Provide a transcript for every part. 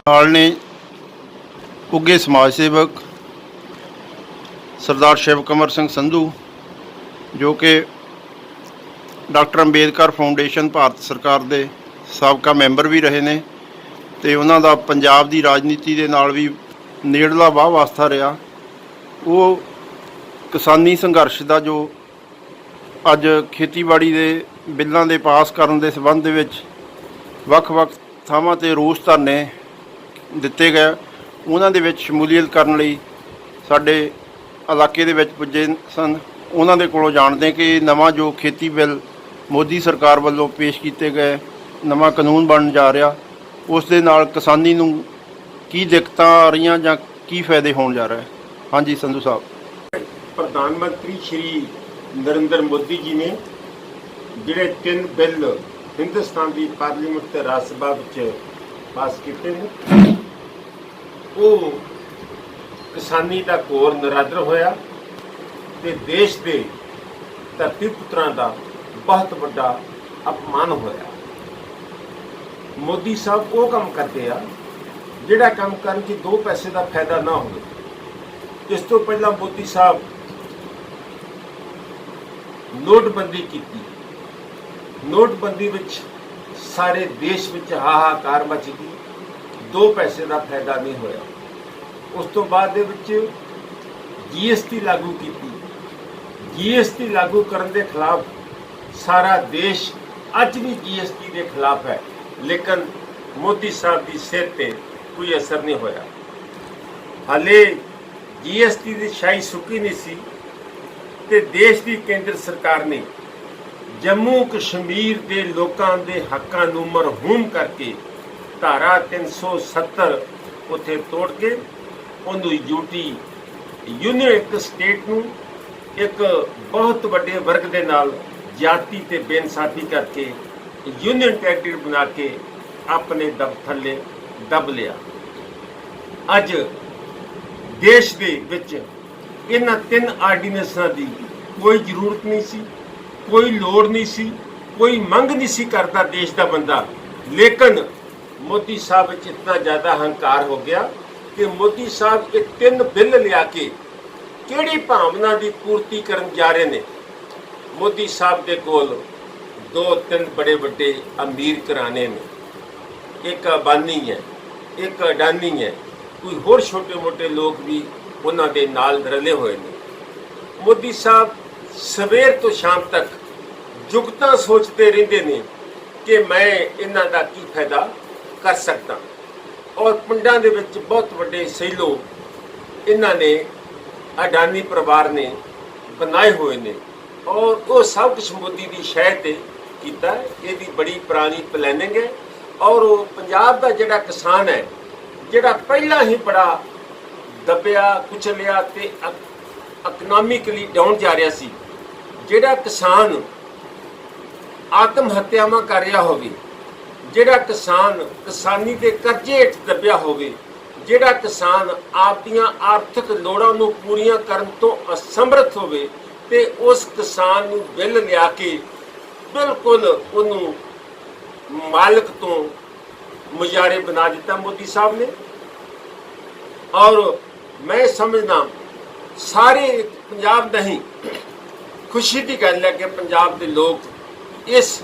ਨਾਲ ਨੇ ਉੱਘੇ ਸਮਾਜ ਸੇਵਕ ਸਰਦਾਰ ਸ਼ਿਵ ਕੁਮਾਰ ਸਿੰਘ ਸੰਧੂ, ਜੋ ਕਿ ਡਾਕਟਰ ਅੰਬੇਦਕਰ ਫਾਊਂਡੇਸ਼ਨ ਭਾਰਤ ਸਰਕਾਰ ਦੇ ਸਾਬਕਾ ਮੈਂਬਰ ਵੀ ਰਹੇ ਨੇ ਤੇ ਉਹਨਾਂ ਦਾ ਪੰਜਾਬ ਦੀ ਰਾਜਨੀਤੀ ਦੇ ਨਾਲ ਵੀ ਨੇੜਲਾ ਵਾਹ ਵਾਸਤਾ ਰਿਹਾ। ਉਹ ਕਿਸਾਨੀ ਸੰਘਰਸ਼ ਦਾ ਜੋ ਅੱਜ ਖੇਤੀਬਾੜੀ ਦੇ ਬਿੱਲਾਂ ਦੇ ਪਾਸ ਕਰਨ ਦੇ ਸੰਬੰਧ ਦੇ ਵਿੱਚ ਵੱਖ-ਵੱਖ ਥਾਵਾਂ 'ਤੇ ਰੋਸ ਧਰਨੇ ਦਿੱਤੇ ਗਏ, ਉਹਨਾਂ ਦੇ ਵਿੱਚ ਸ਼ਮੂਲੀਅਤ ਕਰਨ ਲਈ ਸਾਡੇ ਇਲਾਕੇ ਦੇ ਵਿੱਚ ਪੁੱਜੇ ਸਨ। ਉਹਨਾਂ ਦੇ ਕੋਲੋਂ ਜਾਣਦੇ ਕਿ ਨਵਾਂ ਜੋ ਖੇਤੀ ਬਿੱਲ ਮੋਦੀ ਸਰਕਾਰ ਵੱਲੋਂ ਪੇਸ਼ ਕੀਤੇ ਗਏ, ਨਵਾਂ ਕਾਨੂੰਨ ਬਣਨ ਜਾ ਰਿਹਾ, ਉਸ ਦੇ ਨਾਲ ਕਿਸਾਨੀ ਨੂੰ ਕੀ ਦਿੱਕਤਾਂ ਆ ਰਹੀਆਂ ਜਾਂ ਕੀ ਫਾਇਦੇ ਹੋਣ ਜਾ ਰਹੇ। ਹਾਂਜੀ ਸੰਧੂ ਸਾਹਿਬ। ਪ੍ਰਧਾਨ ਮੰਤਰੀ ਸ਼੍ਰੀ ਨਰਿੰਦਰ ਮੋਦੀ ਜੀ ਨੇ ਜਿਹੜੇ 3 ਬਿੱਲ ਹਿੰਦੁਸਤਾਨ ਦੀ ਪਾਰਲੀਮੈਂਟ ਤੇ ਰਾਜ ਸਭਾ ਵਿੱਚ ਪਾਸ ਕੀਤੇ ਨੇ, ਉਹ ਕਿਸਾਨੀ ਦਾ ਘੋਰ ਨਿਰਾਦਰ ਹੋਇਆ ਤੇ ਦੇਸ਼ ਦੇ ਧਰਤੀ ਪੁੱਤਰਾਂ ਦਾ ਬਹੁਤ ਵੱਡਾ ਅਪਮਾਨ ਹੋਇਆ। ਮੋਦੀ ਸਾਹਿਬ ਉਹ ਕੰਮ ਕਰਦੇ ਆ ਜਿਹੜਾ ਕੰਮ ਕਰਨ 'ਚ 2 ਪੈਸੇ ਦਾ ਫਾਇਦਾ ਨਾ ਹੋਵੇ। ਇਸ ਤੋਂ ਪਹਿਲਾਂ ਮੋਦੀ ਸਾਹਿਬ ਨੋਟਬੰਦੀ ਕੀਤੀ। ਨੋਟਬੰਦੀ ਵਿੱਚ ਸਾਰੇ ਦੇਸ਼ ਵਿੱਚ ਹਾਹਾਕਾਰ ਮਚ ਗਈ, 2 ਪੈਸੇ ਦਾ ਫਾਇਦਾ ਨਹੀਂ ਹੋਇਆ। ਉਸ ਤੋਂ ਬਾਅਦ ਦੇ ਵਿੱਚ GST ਲਾਗੂ ਕੀਤੀ। GST ਲਾਗੂ ਕਰਨ ਦੇ ਖਿਲਾਫ ਸਾਰਾ ਦੇਸ਼ ਅੱਜ ਵੀ GST ਦੇ ਖਿਲਾਫ ਹੈ, ਲੇਕਿਨ ਮੋਦੀ ਸਾਹਿਬ ਦੀ ਸਿਹਤ ਤੇ ਕੋਈ ਅਸਰ ਨਹੀਂ ਹੋਇਆ। ਹਾਲੇ GST ਦੀ ਸ਼ਾਹੀ ਸੁੱਕੀ ਨਹੀਂ ਸੀ ਤੇ ਦੇਸ਼ ਦੀ ਕੇਂਦਰ ਸਰਕਾਰ ਨੇ ਜੰਮੂ ਕਸ਼ਮੀਰ ਦੇ ਲੋਕਾਂ ਦੇ ਹੱਕਾਂ ਨੂੰ ਮਰਹੂਮ ਕਰਕੇ ਧਾਰਾ 370 ਉੱਥੇ ਤੋੜ ਕੇ ਉਹਨੂੰ ਯੂਨੀਅਨ ਇੱਕ ਸਟੇਟ ਨੂੰ ਇੱਕ ਬਹੁਤ ਵੱਡੇ ਵਰਗ ਦੇ ਨਾਲ ਜਾਤੀ ਤੇ ਬੇਇਨਸਾਫੀ ਕਰਕੇ ਯੂਨੀਅਨ ਟੈਰੀਟਰੀ ਬਣਾ ਕੇ ਆਪਣੇ ਦਬ ਥੱਲੇ ਦਬ ਲਿਆ। ਅੱਜ ਦੇਸ਼ ਦੇ ਵਿੱਚ ਇਹਨਾਂ 3 ਆਰਡੀਨੈਂਸਾਂ ਦੀ ਕੋਈ ਜ਼ਰੂਰਤ ਨਹੀਂ ਸੀ, ਕੋਈ ਲੋੜ ਨਹੀਂ ਸੀ, ਕੋਈ ਮੰਗ ਨਹੀਂ ਸੀ ਕਰਦਾ ਦੇਸ਼ ਦਾ ਬੰਦਾ, ਲੇਕਿਨ ਮੋਦੀ ਸਾਹਿਬ ਵਿੱਚ ਇਤਨਾ ਜ਼ਿਆਦਾ ਹੰਕਾਰ ਹੋ ਗਿਆ ਕਿ ਮੋਦੀ ਸਾਹਿਬ ਇਹ 3 ਬਿੱਲ ਲਿਆ ਕੇ ਕਿਹੜੀ ਭਾਵਨਾ ਦੀ ਪੂਰਤੀ ਕਰਨ ਜਾ ਰਹੇ ਨੇ। ਮੋਦੀ ਸਾਹਿਬ ਦੇ ਕੋਲ 2-3 ਬੜੇ ਵੱਡੇ ਅਮੀਰ ਘਰਾਣੇ ਨੇ, ਇੱਕ ਅੰਬਾਨੀ ਹੈ, ਇੱਕ ਅਡਾਨੀ ਹੈ, ਕੋਈ ਹੋਰ ਛੋਟੇ-ਮੋਟੇ ਲੋਕ ਵੀ ਉਹਨਾਂ ਦੇ ਨਾਲ ਰਲੇ ਹੋਏ ਨੇ। ਮੋਦੀ ਸਾਹਿਬ ਸਵੇਰ ਤੋਂ ਸ਼ਾਮ ਤੱਕ ਜੁਗਤਾਂ ਸੋਚਦੇ ਰਹਿੰਦੇ ਨੇ ਕਿ ਮੈਂ ਇਹਨਾਂ ਦਾ ਕੀ ਫਾਇਦਾ ਕਰ ਸਕਦਾ, ਔਰ ਪਿੰਡਾਂ ਦੇ ਵਿੱਚ ਬਹੁਤ ਵੱਡੇ ਸੈਲੋ ਇਹਨਾਂ ਨੇ ਅਡਾਨੀ ਪਰਿਵਾਰ ਨੇ ਬਣਾਏ ਹੋਏ ਨੇ, ਔਰ ਉਹ ਸਭ ਕੁਛ ਮੋਦੀ ਦੀ ਸ਼ਹਿ ਤੇ ਕੀਤਾ। ਇਹਦੀ ਬੜੀ ਪੁਰਾਣੀ ਪਲੈਨਿੰਗ ਹੈ, ਔਰ ਉਹ ਪੰਜਾਬ ਦਾ ਜਿਹੜਾ ਕਿਸਾਨ ਹੈ, ਜਿਹੜਾ ਪਹਿਲਾਂ ਹੀ ਬੜਾ ਦੱਬਿਆ ਕੁਚਲਿਆ ਤੇ ਇਕਨੋਮਿਕਲੀ ਡਾਊਨ ਜਾ ਰਿਹਾ ਸੀ, ਜਿਹੜਾ ਕਿਸਾਨ ਆਤਮ ਹੱਤਿਆਵਾਂ ਕਰ ਰਿਹਾ ਹੋਵੇ, ਜਿਹੜਾ ਕਿਸਾਨ ਕਿਸਾਨੀ ਦੇ ਕਰਜ਼ੇ ਹੇਠ ਦੱਬਿਆ ਹੋਵੇ, ਜਿਹੜਾ ਕਿਸਾਨ ਆਪਦੀਆਂ ਆਰਥਿਕ ਲੋੜਾਂ ਨੂੰ ਪੂਰੀਆਂ ਕਰਨ ਤੋਂ ਅਸਮਰਥ ਹੋਵੇ, ਤੇ ਉਸ ਕਿਸਾਨ ਨੂੰ ਬਿੱਲ ਲਿਆ ਕੇ ਬਿਲਕੁਲ ਉਹਨੂੰ ਮਾਲਕ ਤੋਂ ਮੁਜ਼ਾਰੇ ਬਣਾ ਦਿੱਤਾ ਮੋਦੀ ਸਾਹਿਬ ਨੇ। ਔਰ ਮੈਂ ਸਮਝਦਾ ਸਾਰੇ ਪੰਜਾਬ ਨਹੀਂ, ਖੁਸ਼ੀ ਦੀ ਗੱਲ ਹੈ ਕਿ ਪੰਜਾਬ ਦੇ ਲੋਕ ਇਸ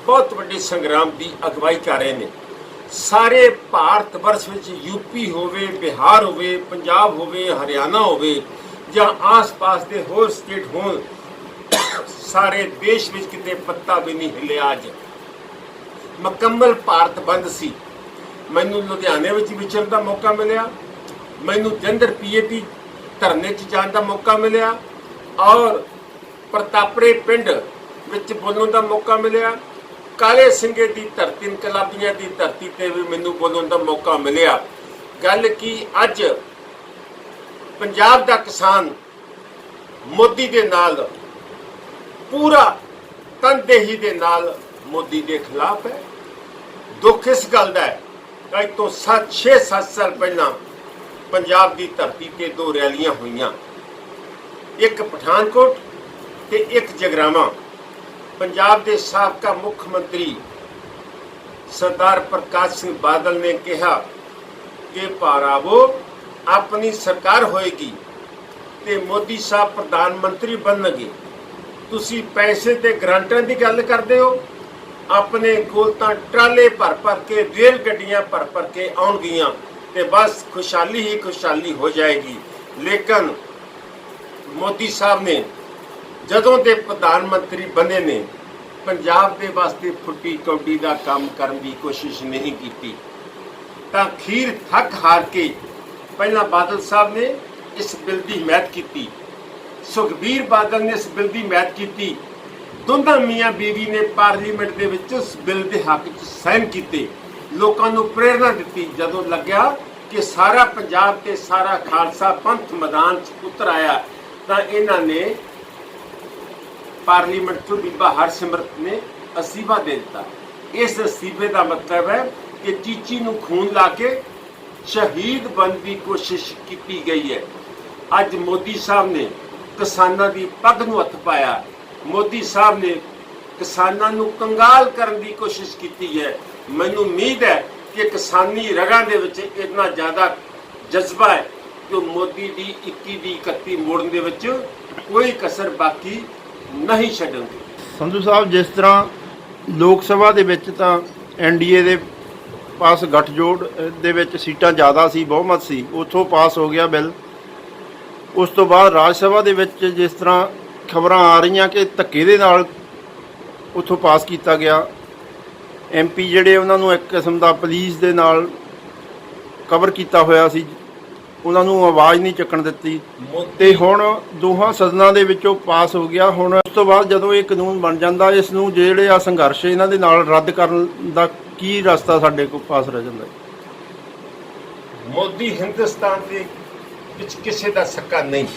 ਬਹੁਤ ਵੱਡੇ ਸੰਗਰਾਮ ਦੀ ਅਗਵਾਈ ਕਰ ਰਹੇ ਨੇ। ਸਾਰੇ ਭਾਰਤ ਵਰਸ਼ ਵਿੱਚ ਯੂਪੀ ਹੋਵੇ, ਬਿਹਾਰ ਹੋਵੇ, ਪੰਜਾਬ ਹੋਵੇ, ਹਰਿਆਣਾ ਹੋਵੇ ਜਾਂ ਆਸ-ਪਾਸ ਦੇ ਹੋਰ ਸਟੇਟ ਹੋਣ, ਸਾਰੇ ਦੇਸ਼ ਵਿੱਚ ਕਿਤੇ ਪੱਤਾ ਵੀ ਨਹੀਂ ਹਿੱਲਿਆ। ਅੱਜ ਮੁਕੰਮਲ ਭਾਰਤ ਬੰਦ ਸੀ। ਮੈਨੂੰ ਲੁਧਿਆਣੇ ਵਿੱਚ ਵਿਚਰਨ ਦਾ ਮੌਕਾ ਮਿਲਿਆ, ਮੈਨੂੰ ਜਲੰਧਰ PAP ਧਰਨੇ 'ਚ ਜਾਣ ਦਾ ਮੌਕਾ ਮਿਲਿਆ, ਔਰ ਪ੍ਰਤਾਪਰੇ ਪਿੰਡ ਵਿੱਚ ਬੋਲਣ ਦਾ ਮੌਕਾ ਮਿਲਿਆ। ਕਾਲੇ ਸਿੰਘੇ ਦੀ ਧਰਤੀ, ਇਨਕਲਾਬੀਆਂ ਦੀ ਧਰਤੀ ਤੇ ਵੀ ਮੈਨੂੰ ਬੋਲਣ ਦਾ ਮੌਕਾ ਮਿਲਿਆ। ਗੱਲ ਕੀ ਅੱਜ ਪੰਜਾਬ ਦਾ ਕਿਸਾਨ ਮੋਦੀ ਦੇ ਨਾਲ ਪੂਰਾ ਤਨਦੇਹੀ ਦੇ ਨਾਲ ਮੋਦੀ ਦੇ ਖਿਲਾਫ ਹੈ। ਦੁੱਖ ਇਸ ਗੱਲ ਦਾ ਹੈ, ਅੱਜ ਤੋਂ 6-7 ਸਾਲ ਪਹਿਲਾਂ ਪੰਜਾਬ ਦੀ ਧਰਤੀ ਤੇ 2 ਰੈਲੀਆਂ ਹੋਈਆਂ, ਇੱਕ ਪਠਾਨਕੋਟ ਤੇ ਇੱਕ ਜਗਰਾਵਾਂ। पंजाब के साबका मुख्यमंत्री सरदार प्रकाश सिंह बादल ने कहा कि भरावो अपनी सरकार होएगी ते मोदी साहब प्रधानमंत्री बनणगे, तुसी पैसे ते ग्रांटां दी गल करदे हो, अपने कोल तां ट्राले भर भर के रेल गड्डियां भर के आउणगियां ते बस खुशहाली ही खुशहाली हो जाएगी। लेकिन मोदी साहब ने जदों दे प्रधानमंत्री बने ने पंजाब दे वास्ते फुੱਟੀ कौਡੀ ਦਾ काम करन दी कोशिश नहीं की, तां खीर थक हार के पहला बादल साहब ने इस बिल की हिमायत की, सुखबीर बादल ने इस बिल की हिमायत की, दोनों मियाँ बीवी ने पार्लीमेंट के विच उस बिल के हक च साइन किए, लोगों को प्रेरणा दी। जदों लग्या कि सारा पंजाब ते सारा खालसा पंथ मैदान च उतर आया तो इन्हां ने पार्लीमेंट चों बीबा हरसिमरत ने असीबा दे दिता। इस असीबे का मतलब है कि चीची नूं खून ला के शहीद बनने की कोशिश की गई है। अज मोदी साहब ने किसानों की पग नूं हथ पाया, मोदी साहब ने किसानों नूं कंगाल करने की कोशिश की है। मैनूं उम्मीद है कि किसानी रगां दे विच इतना ज़्यादा जज्बा है कि मोदी की 21 की 31 मोड़न दे विच कोई कसर बाकी नहीं छड्डणगे। ਸੰਧੂ ਸਾਹਿਬ, ਜਿਸ ਤਰ੍ਹਾਂ ਲੋਕ ਸਭਾ ਦੇ ਵਿੱਚ ਤਾਂ ਐਨਡੀਏ ਦੇ ਪਾਸ ਗੱਠਜੋੜ ਦੇ ਵਿੱਚ ਸੀਟਾਂ ਜ਼ਿਆਦਾ ਸੀ, ਬਹੁਮਤ ਸੀ, ਉੱਥੋਂ ਪਾਸ ਹੋ ਗਿਆ ਬਿੱਲ। ਉਸ ਤੋਂ ਬਾਅਦ ਰਾਜ ਸਭਾ ਦੇ ਵਿੱਚ ਜਿਸ ਤਰ੍ਹਾਂ ਖਬਰਾਂ ਆ ਰਹੀਆਂ ਕਿ ਧੱਕੇ ਦੇ ਨਾਲ ਉੱਥੋਂ ਪਾਸ ਕੀਤਾ ਗਿਆ। ਐਮਪੀ ਜਿਹੜੇ ਉਹਨਾਂ ਨੂੰ ਇੱਕ ਕਿਸਮ ਦਾ ਪੁਲਿਸ ਦੇ ਨਾਲ ਕਵਰ ਕੀਤਾ ਹੋਇਆ ਸੀ, ਉਹਨਾਂ ਨੂੰ ਆਵਾਜ਼ ਨਹੀਂ ਚੱਕਣ ਦਿੱਤੀ ਤੇ ਹੁਣ ਦੋਹਾਂ ਸਦਨਾਂ ਦੇ ਵਿੱਚੋਂ ਪਾਸ ਹੋ ਗਿਆ। ਹੁਣ ਉਸ ਤੋਂ ਬਾਅਦ ਜਦੋਂ ਇਹ ਕਾਨੂੰਨ ਬਣ ਜਾਂਦਾ, ਇਸ ਨੂੰ ਜਿਹੜੇ ਆ ਸੰਘਰਸ਼ ਇਹਨਾਂ ਦੇ ਨਾਲ ਰੱਦ ਕਰਨ ਦਾ ਕੀ ਰਸਤਾ ਸਾਡੇ ਕੋਲ ਪਾਸ ਰਹਿ ਜਾਂਦਾ? मोदी हिंदुस्तान ਦੇ ਵਿੱਚ ਕਿਸੇ ਦਾ ਸੱਕਾ ਨਹੀਂ।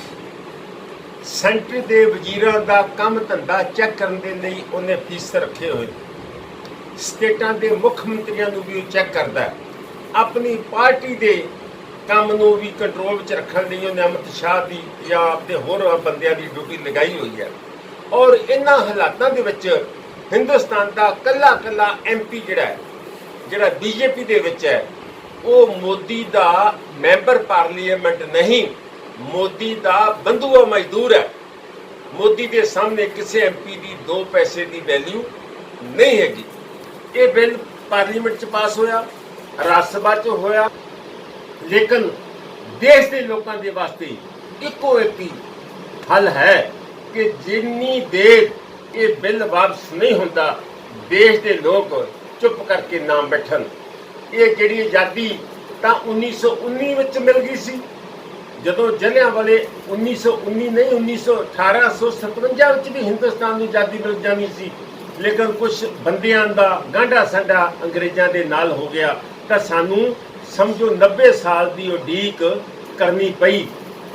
ਸੈਂਟਰ ਦੇ ਵਜ਼ੀਰਾਂ ਦਾ ਕੰਮ ਧੰਦਾ ਚੈੱਕ ਕਰਨ ਦੇ ਲਈ ਉਹਨੇ ਫੀਸ ਰੱਖੇ ਹੋਏ, ਸਟੇਟਾਂ ਦੇ ਮੁੱਖ ਮੰਤਰੀਆਂ ਨੂੰ ਵੀ ਉਹ ਚੈੱਕ ਕਰਦਾ ਹੈ, ਆਪਣੀ ਪਾਰਟੀ ਦੇ ਕੰਮ ਨੂੰ ਵੀ ਕੰਟਰੋਲ ਵਿੱਚ ਰੱਖਣ ਲਈ ਉਹਨੇ ਅਮਿਤ ਸ਼ਾਹ ਦੀ ਜਾਂ ਆਪਣੇ ਹੋਰ ਬੰਦਿਆਂ ਦੀ ਡਿਊਟੀ ਲਗਾਈ ਹੋਈ ਹੈ। ਔਰ ਇਹਨਾਂ ਹਾਲਾਤਾਂ ਦੇ ਵਿੱਚ ਹਿੰਦੁਸਤਾਨ ਦਾ ਕੱਲਾ ਐਮਪੀ ਜਿਹੜਾ ਬੀਜੇਪੀ ਦੇ ਵਿੱਚ ਹੈ, ਉਹ ਮੋਦੀ ਦਾ ਮੈਂਬਰ ਪਾਰਲੀਮੈਂਟ ਨਹੀਂ, ਮੋਦੀ ਦਾ ਬੰਧੂਆ ਮਜ਼ਦੂਰ ਹੈ। ਮੋਦੀ ਦੇ ਸਾਹਮਣੇ ਕਿਸੇ ਐਮਪੀ ਦੀ 2 ਪੈਸੇ ਦੀ ਵੈਲਿਊ ਨਹੀਂ ਹੈਗੀ। ਇਹ ਬਿੱਲ ਪਾਰਲੀਮੈਂਟ 'ਚ ਪਾਸ ਹੋਇਆ, ਰਾਜ ਸਭਾ 'ਚ ਹੋਇਆ, लेकिन देश के लोगों के वास्ते इको एक ही हल है कि जिन्नी देर ये बिल वापस नहीं होता, देश के लोग चुप करके ना बैठन। ये जिहड़ी आज़ादी तो 1919 में मिल गई सी, जदों जलियांवाले 1919 नहीं 1857 भी हिंदुस्तान को आज़ादी मिल जानी सी, लेकिन कुछ बंदियां दा गांढा संडा अंग्रेज़ों के नाल हो गया तो सानू समझो 90 साल की उडीक करनी पई।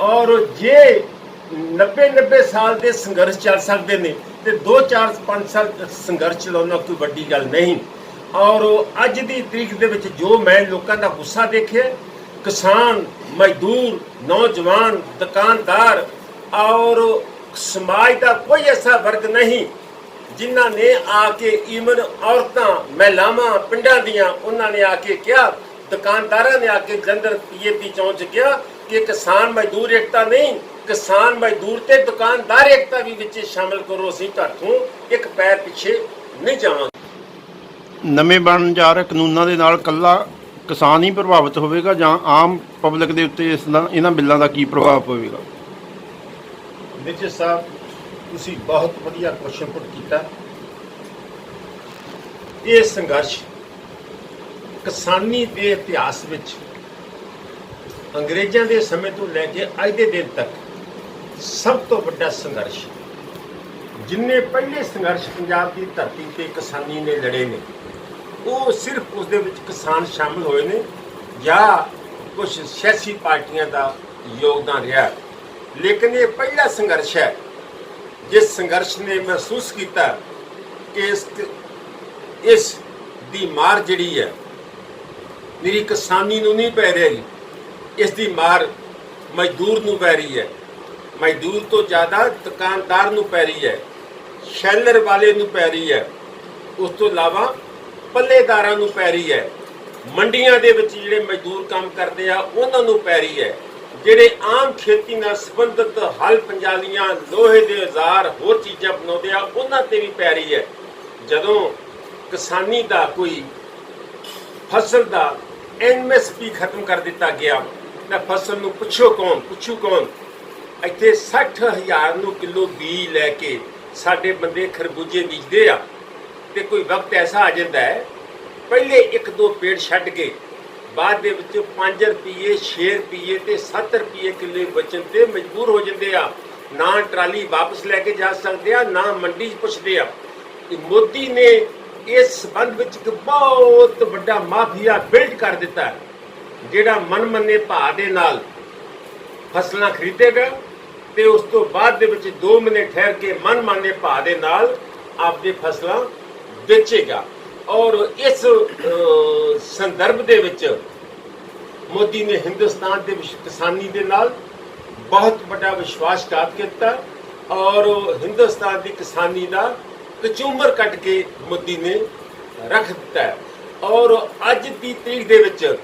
और जे 90 साल के संघर्ष चल सकते हैं तो 2-4-5 साल संघर्ष चलाना कोई बड़ी गल नहीं। और अज की तरीक दे विच जो मैं लोगों का गुस्सा देखिया, किसान, मजदूर, नौजवान, दुकानदार और समाज का कोई ऐसा वर्ग नहीं जिन्हों ने आके ईवन औरतां महिलावां पिंडां दियां उन्होंने आके क्या, दुकानदारों ने आके जलंधर पीएपी चौंक किया कि किसान मजदूर एकता नहीं, किसान मजदूर ते दुकानदार एकता भी विच शामिल करो, असीं तुहाडों एक पैर पिछे नहीं जावांगे। ਨਵੇਂ ਬਣ ਜਾ ਰਹੇ ਕਾਨੂੰਨਾਂ ਦੇ ਨਾਲ ਕੱਲਾ ਕਿਸਾਨ ਹੀ ਪ੍ਰਭਾਵਿਤ ਹੋਵੇਗਾ ਜਾਂ ਆਮ ਪਬਲਿਕ ਦੇ ਉੱਤੇ ਇਸ ਦਾ ਇਹਨਾਂ ਬਿੱਲਾਂ ਦਾ ਕੀ ਪ੍ਰਭਾਵ ਪਵੇਗਾ? ਵਿਜੇ ਸਾਹਿਬ, ਤੁਸੀਂ ਬਹੁਤ ਵਧੀਆ ਕੁਐਸਚਨ ਪੁੱਟ ਕੀਤਾ। ਇਹ ਸੰਘਰਸ਼ ਕਿਸਾਨੀ ਦੇ ਇਤਿਹਾਸ ਵਿੱਚ ਅੰਗਰੇਜ਼ਾਂ ਦੇ ਸਮੇਂ ਤੋਂ ਲੈ ਕੇ ਅੱਜ ਦੇ ਦਿਨ ਤੱਕ ਸਭ ਤੋਂ ਵੱਡਾ ਸੰਘਰਸ਼। ਜਿੰਨੇ ਪਹਿਲੇ ਸੰਘਰਸ਼ ਪੰਜਾਬ ਦੀ ਧਰਤੀ ਤੇ ਕਿਸਾਨੀ ਨੇ ਲੜੇ ਨੇ, ਉਹ ਸਿਰਫ ਉਸ ਦੇ ਵਿੱਚ ਕਿਸਾਨ ਸ਼ਾਮਲ ਹੋਏ ਨੇ ਜਾਂ ਕੁਝ ਸਿਆਸੀ ਪਾਰਟੀਆਂ ਦਾ ਯੋਗਦਾਨ ਰਿਹਾ। ਲੇਕਿਨ ਇਹ ਪਹਿਲਾ ਸੰਘਰਸ਼ ਹੈ ਜਿਸ ਸੰਘਰਸ਼ ਨੇ ਮਹਿਸੂਸ ਕੀਤਾ ਕਿ ਇਸ ਦੀ ਮਾਰ ਜਿਹੜੀ ਹੈ मेरी किसानी नूं नहीं पै रही, इसकी मार मजदूर नूं पै रही है, मजदूर तो ज़्यादा दुकानदार नूं पै रही है। ਸ਼ੈਲਰ ਵਾਲੇ ਨੂੰ ਪੈ ਰਹੀ ਹੈ, ਉਸ ਤੋਂ ਇਲਾਵਾ ਪੱਲੇਦਾਰਾਂ ਨੂੰ ਪੈ ਰਹੀ ਹੈ, ਮੰਡੀਆਂ ਦੇ ਵਿੱਚ ਜਿਹੜੇ ਮਜ਼ਦੂਰ ਕੰਮ ਕਰਦੇ ਆ ਉਹਨਾਂ ਨੂੰ ਪੈ ਰਹੀ ਹੈ, ਜਿਹੜੇ ਆਮ ਖੇਤੀ ਨਾਲ ਸੰਬੰਧਿਤ ਹਲ ਪੰਜਾਲੀਆਂ, ਲੋਹੇ ਦੇ ਔਜ਼ਾਰ, ਹੋਰ ਚੀਜ਼ਾਂ ਬਣਾਉਂਦੇ ਆ ਉਹਨਾਂ ਤੇ ਵੀ ਪੈ ਰਹੀ ਹੈ। ਜਦੋਂ ਕਿਸਾਨੀ ਦਾ ਕੋਈ ਫਸਲ ਦਾ MSP ਖਤਮ ਕਰ ਦਿੱਤਾ ਗਿਆ ਤਾਂ ਫਸਲ ਨੂੰ ਪੁੱਛੂ ਕੌਣ। ਇੱਥੇ 60,000 ਨੂੰ ਕਿਲੋ ਬੀਜ ਲੈ ਕੇ ਸਾਡੇ ਬੰਦੇ ਖਰਬੂਜੇ ਬੀਜਦੇ ਆ, ਤੇ ਕੋਈ ਵਕਤ ਐਸਾ ਆ ਜਾਂਦਾ ਹੈ ਪਹਿਲੇ 1-2 ਪੇੜ ਛੱਡ ਕੇ ਬਾਅਦ ਦੇ ਵਿੱਚ 5 ਰੁਪਏ 6 ਰੁਪਏ ਤੇ 7 ਰੁਪਏ ਕਿਲੋ ਬਚਣ ਤੇ ਮਜਬੂਰ ਹੋ ਜਾਂਦੇ ਆ। ਨਾ ਟਰਾਲੀ ਵਾਪਸ ਲੈ ਕੇ ਜਾ ਸਕਦੇ ਆ, ਨਾ ਮੰਡੀ 'ਚ ਪੁੱਛਦੇ ਆ। ਮੋਦੀ ਨੇ ਇਸ ਸੰਬੰਧ ਵਿੱਚ ਇੱਕ ਬਹੁਤ ਵੱਡਾ ਮਾਫੀਆ ਬਿਲਡ ਕਰ ਦਿੱਤਾ, ਜਿਹੜਾ ਮਨਮੰਨੇ ਭਾਅ ਦੇ ਨਾਲ ਫਸਲਾਂ ਖਰੀਦੇਗਾ ਤੇ ਉਸ ਤੋਂ ਬਾਅਦ ਦੇ ਵਿੱਚ 2 ਮਹੀਨੇ ਠਹਿਰ ਕੇ ਮਨਮਾਨੇ ਭਾਅ ਦੇ ਨਾਲ ਆਪਦੇ ਫਸਲਾਂ ਵੇਚੇਗਾ। ਔਰ ਇਸ ਸੰਦਰਭ ਦੇ ਵਿੱਚ ਮੋਦੀ ਨੇ ਹਿੰਦੁਸਤਾਨ ਦੇ ਕਿਸਾਨੀ ਦੇ ਨਾਲ ਬਹੁਤ ਵੱਡਾ ਵਿਸ਼ਵਾਸਘਾਤ ਕੀਤਾ ਔਰ ਹਿੰਦੁਸਤਾਨ ਦੀ ਕਿਸਾਨੀ ਦਾ ਕਚੂਮਰ ਕੱਢ ਕੇ ਮੋਦੀ ਨੇ ਰੱਖ ਦਿੱਤਾ ਹੈ। ਔਰ ਅੱਜ ਦੀ ਤਰੀਕ ਦੇ ਵਿੱਚ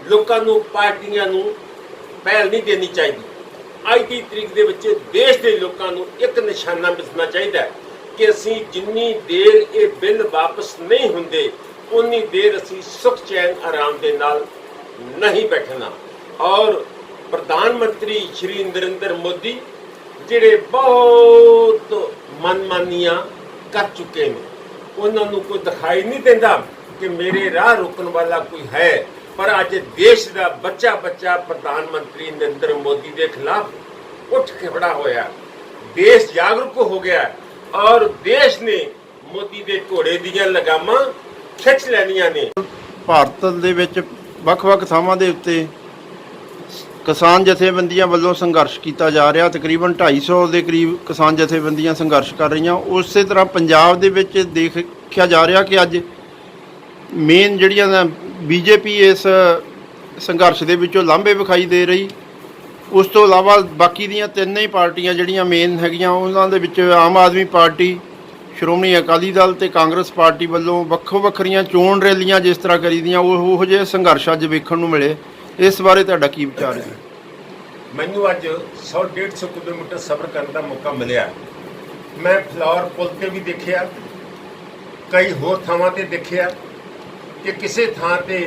ਲੋਕਾਂ ਨੂੰ, ਪਾਰਟੀਆਂ ਨੂੰ ਪਹਿਲ ਨਹੀਂ ਦੇਣੀ ਚਾਹੀਦੀ। ਅੱਜ ਦੀ ਤਰੀਕ ਦੇ ਵਿੱਚ ਦੇਸ਼ ਦੇ ਲੋਕਾਂ ਨੂੰ ਇੱਕ ਨਿਸ਼ਾਨਾ ਮਿਲਣਾ ਚਾਹੀਦਾ ਹੈ ਕਿ ਅਸੀਂ ਜਿੰਨੀ ਦੇਰ ਇਹ ਬਿੱਲ ਵਾਪਸ ਨਹੀਂ ਹੁੰਦੇ ਉਨੀ ਦੇਰ ਅਸੀਂ ਸੁਖ ਚੈਨ ਆਰਾਮ ਦੇ ਨਾਲ ਨਹੀਂ ਬੈਠਣਾ। ਔਰ ਪ੍ਰਧਾਨ ਮੰਤਰੀ ਸ਼੍ਰੀ ਨਰਿੰਦਰ ਮੋਦੀ ਜਿਹੜੇ ਬਹੁਤ ਮਨਮਾਨੀਆਂ ਕਰ ਚੁੱਕੇ ਨੇ, ਉਹਨਾਂ ਨੂੰ ਕੋਈ ਦਿਖਾਈ ਨਹੀਂ ਦਿੰਦਾ ਕਿ ਮੇਰੇ ਰਾਹ ਰੋਕਣ ਵਾਲਾ ਕੋਈ ਹੈ। ਪਰ ਅੱਜ ਦੇਸ਼ ਦਾ ਬੱਚਾ ਪ੍ਰਧਾਨ ਮੰਤਰੀ ਨਰਿੰਦਰ ਮੋਦੀ ਦੇ ਖਿਲਾਫ ਉੱਠ ਕੇ ਖੜਾ ਹੋਇਆ। ਦੇਸ਼ ਜਾਗਰੂਕ ਹੋ ਗਿਆ ਔਰ ਦੇਸ਼ ਨੇ ਮੋਦੀ ਦੇ ਘੋੜੇ ਦੀਆਂ ਲਗਾਮਾਂ ਖਿੱਚ ਲੈਣੀਆਂ ਨੇ। ਭਾਰਤ ਦੇ ਵਿੱਚ ਵੱਖ-ਵੱਖ ਥਾਵਾਂ ਦੇ ਉੱਤੇ ਕਿਸਾਨ ਜਥੇਬੰਦੀਆਂ ਵੱਲੋਂ ਸੰਘਰਸ਼ ਕੀਤਾ ਜਾ ਰਿਹਾ। ਤਕਰੀਬਨ 250 ਦੇ ਕਰੀਬ ਕਿਸਾਨ ਜਥੇਬੰਦੀਆਂ ਸੰਘਰਸ਼ ਕਰ ਰਹੀਆਂ। ਉਸੇ ਤਰ੍ਹਾਂ ਪੰਜਾਬ ਦੇ ਵਿੱਚ ਦੇਖਿਆ ਜਾ ਰਿਹਾ ਕਿ ਅੱਜ ਮੇਨ ਜਿਹੜੀਆਂ ਬੀਜੇਪੀ ਇਸ ਸੰਘਰਸ਼ ਦੇ ਵਿੱਚੋਂ ਲਾਂਭੇ ਵਿਖਾਈ ਦੇ ਰਹੀ। ਉਸ ਤੋਂ ਇਲਾਵਾ ਬਾਕੀ ਦੀਆਂ 3 ਹੀ ਪਾਰਟੀਆਂ ਜਿਹੜੀਆਂ ਮੇਨ ਹੈਗੀਆਂ, ਉਹਨਾਂ ਦੇ ਵਿੱਚ ਆਮ ਆਦਮੀ ਪਾਰਟੀ, ਸ਼੍ਰੋਮਣੀ ਅਕਾਲੀ ਦਲ ਤੇ ਕਾਂਗਰਸ ਪਾਰਟੀ ਵੱਲੋਂ ਵੱਖੋ ਵੱਖਰੀਆਂ ਚੋਣ ਰੈਲੀਆਂ ਜਿਸ ਤਰ੍ਹਾਂ ਕਰੀਦੀਆਂ, ਉਹੋ ਜਿਹੇ ਸੰਘਰਸ਼ ਅੱਜ ਵੇਖਣ ਨੂੰ ਮਿਲੇ। ਇਸ ਬਾਰੇ ਤੁਹਾਡਾ ਕੀ ਵਿਚਾਰ ਹੈ? ਮੈਨੂੰ ਅੱਜ 100-150 ਕਿਲੋਮੀਟਰ ਸਫ਼ਰ ਕਰਨ ਦਾ ਮੌਕਾ ਮਿਲਿਆ। ਮੈਂ ਫਲੋਰ ਪੁਲ ਤੇ ਵੀ ਦੇਖਿਆ, ਕਈ ਹੋਰ ਥਾਵਾਂ ਤੇ ਦੇਖਿਆ ਕਿ ਕਿਸੇ ਥਾਂ ਤੇ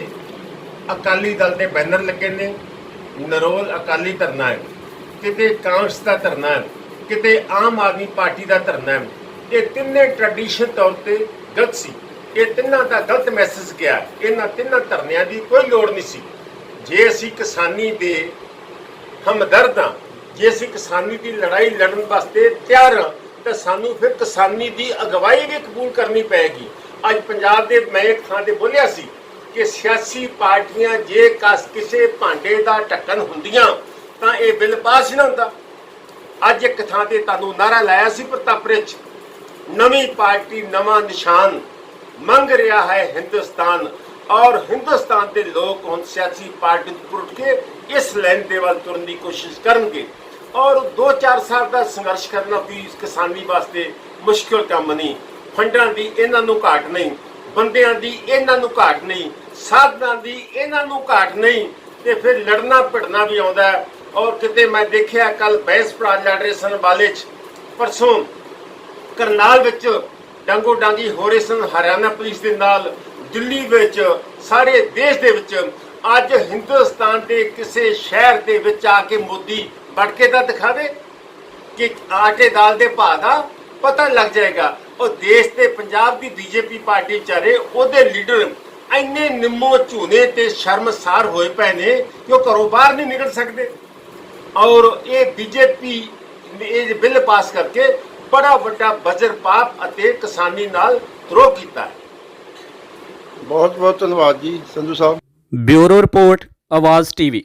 ਅਕਾਲੀ ਦਲ ਦੇ ਬੈਨਰ ਲੱਗੇ ਨੇ, ਨਰੋਲ ਅਕਾਲੀ ਧਰਨਾ ਹੈ, ਕਿਤੇ ਕਾਂਗਰਸ ਦਾ ਧਰਨਾ ਹੈ, ਕਿਤੇ ਆਮ ਆਦਮੀ ਪਾਰਟੀ ਦਾ ਧਰਨਾ ਹੈ। ਇਹ ਤਿੰਨੇ ਟ੍ਰੈਡੀਸ਼ਨ ਤੌਰ ਤੇ ਗਲਤ ਸੀ। ਇਹ ਤਿੰਨਾਂ ਦਾ ਗਲਤ ਮੈਸੇਜ ਗਿਆ। ਇਹਨਾਂ ਤਿੰਨਾਂ ਧਰਨਿਆਂ ਦੀ ਕੋਈ ਲੋੜ ਨਹੀਂ ਸੀ। ਜੇ ਅਸੀਂ ਕਿਸਾਨੀ ਦੇ ਹਮਦਰਦ ਹਾਂ, ਜੇ ਅਸੀਂ ਕਿਸਾਨੀ ਦੀ ਲੜਾਈ ਲੜਨ ਵਾਸਤੇ ਤਿਆਰ ਹਾਂ, ਤਾਂ ਸਾਨੂੰ ਫਿਰ ਕਿਸਾਨੀ ਦੀ ਅਗਵਾਈ ਵੀ ਕਬੂਲ ਕਰਨੀ ਪਏਗੀ। ਅੱਜ ਪੰਜਾਬ ਦੇ ਮੈਂ ਇੱਕ ਥਾਂ ਤੇ ਬੋਲਿਆ ਸੀ ਕਿ ਸਿਆਸੀ ਪਾਰਟੀਆਂ ਜੇ ਕਿਸੇ ਭਾਂਡੇ ਦਾ ਢੱਕਣ ਹੁੰਦੀਆਂ ਤਾਂ ਇਹ ਬਿੱਲ ਪਾਸ ਹੀ ਨਾ ਹੁੰਦਾ। ਅੱਜ ਇੱਕ ਥਾਂ ਤੇ ਤੁਹਾਨੂੰ ਨਾਰਾ ਲਾਇਆ ਸੀ ਪ੍ਰਤਾਪਰੇ 'ਚ, ਨਵੀਂ ਪਾਰਟੀ ਨਵਾਂ ਨਿਸ਼ਾਨ ਮੰਗ ਰਿਹਾ ਹੈ ਹਿੰਦੁਸਤਾਨ। ਔਰ ਹਿੰਦੁਸਤਾਨ ਦੇ ਲੋਕ ਹੁਣ ਸਿਆਸੀ ਪਾਰਟੀ ਤੋਂ ਉੱਠ ਕੇ ਇਸ ਲਾਈਨ ਦੇ ਵੱਲ ਤੁਰਨ ਦੀ ਕੋਸ਼ਿਸ਼ ਕਰਨਗੇ। ਔਰ 2-4 ਸਾਲ ਦਾ ਸੰਘਰਸ਼ ਕਰਨਾ ਵੀ ਕਿਸਾਨੀ ਵਾਸਤੇ ਮੁਸ਼ਕਿਲ ਕੰਮ ਨਹੀਂ। ਫੰਡਾਂ ਦੀ ਇਹਨਾਂ ਨੂੰ ਘਾਟ ਨਹੀਂ, ਬੰਦਿਆਂ ਦੀ ਇਹਨਾਂ ਨੂੰ ਘਾਟ ਨਹੀਂ, ਸਾਧਨਾਂ ਦੀ ਇਹਨਾਂ ਨੂੰ ਘਾਟ ਨਹੀਂ, ਤੇ ਫਿਰ ਲੜਨਾ ਭਿੜਨਾ ਵੀ ਆਉਂਦਾ। ਔਰ ਕਿਤੇ ਮੈਂ ਦੇਖਿਆ ਕੱਲ ਬਹਿਸ ਭਰਾ ਲੜ ਰਹੇ ਸਨ ਵਾਲੇ 'ਚ, ਪਰਸੋਂ ਕਰਨਾਲ ਵਿੱਚ ਡਾਂਗੋ ਡਾਂਗੀ ਹੋ ਰਹੇ ਸਨ ਹਰਿਆਣਾ ਪੁਲਿਸ ਦੇ ਨਾਲ, ਦਿੱਲੀ ਵਿੱਚ, ਸਾਰੇ ਦੇਸ਼ ਦੇ ਵਿੱਚ। ਅੱਜ ਹਿੰਦੁਸਤਾਨ ਦੇ ਕਿਸੇ ਸ਼ਹਿਰ ਦੇ ਵਿੱਚ ਆ ਕੇ ਮੋਦੀ ਵੜ ਕੇ ਤਾਂ ਦਿਖਾਵੇ ਕਿ ਆਟੇ ਦਾਲ ਦੇ ਭਾਅ ਦਾ ਪਤਾ ਲੱਗ ਜਾਏਗਾ। ਉਹ ਦੇਸ਼ ਤੇ ਪੰਜਾਬ ਦੀ ਬੀਜੇਪੀ ਪਾਰਟੀ ਵਿਚਾਰੇ, ਉਹਦੇ ਲੀਡਰ ਇੰਨੇ ਨਿੰਮੋ ਝੂਨੇ ਤੇ ਸ਼ਰਮਸਾਰ ਹੋਏ ਪਏ ਨੇ ਕਿ ਉਹ ਘਰੋਂ ਬਾਹਰ ਨਹੀਂ ਨਿਕਲ ਸਕਦੇ। ਔਰ ਇਹ ਬੀਜੇਪੀ ਨੇ ਇਹ ਬਿੱਲ ਪਾਸ ਕਰਕੇ ਬੜਾ ਵੱਡਾ ਵਜਰਪਾਤ ਅਤੇ ਕਿਸਾਨੀ ਨਾਲ ਧਰੋਹ ਕੀਤਾ ਹੈ। ਬਹੁਤ ਬਹੁਤ ਧੰਨਵਾਦ ਜੀ ਸੰਧੂ ਸਾਹਿਬ। ਬਿਊਰੋ ਰਿਪੋਰਟ, ਆਵਾਜ਼ ਟੀਵੀ।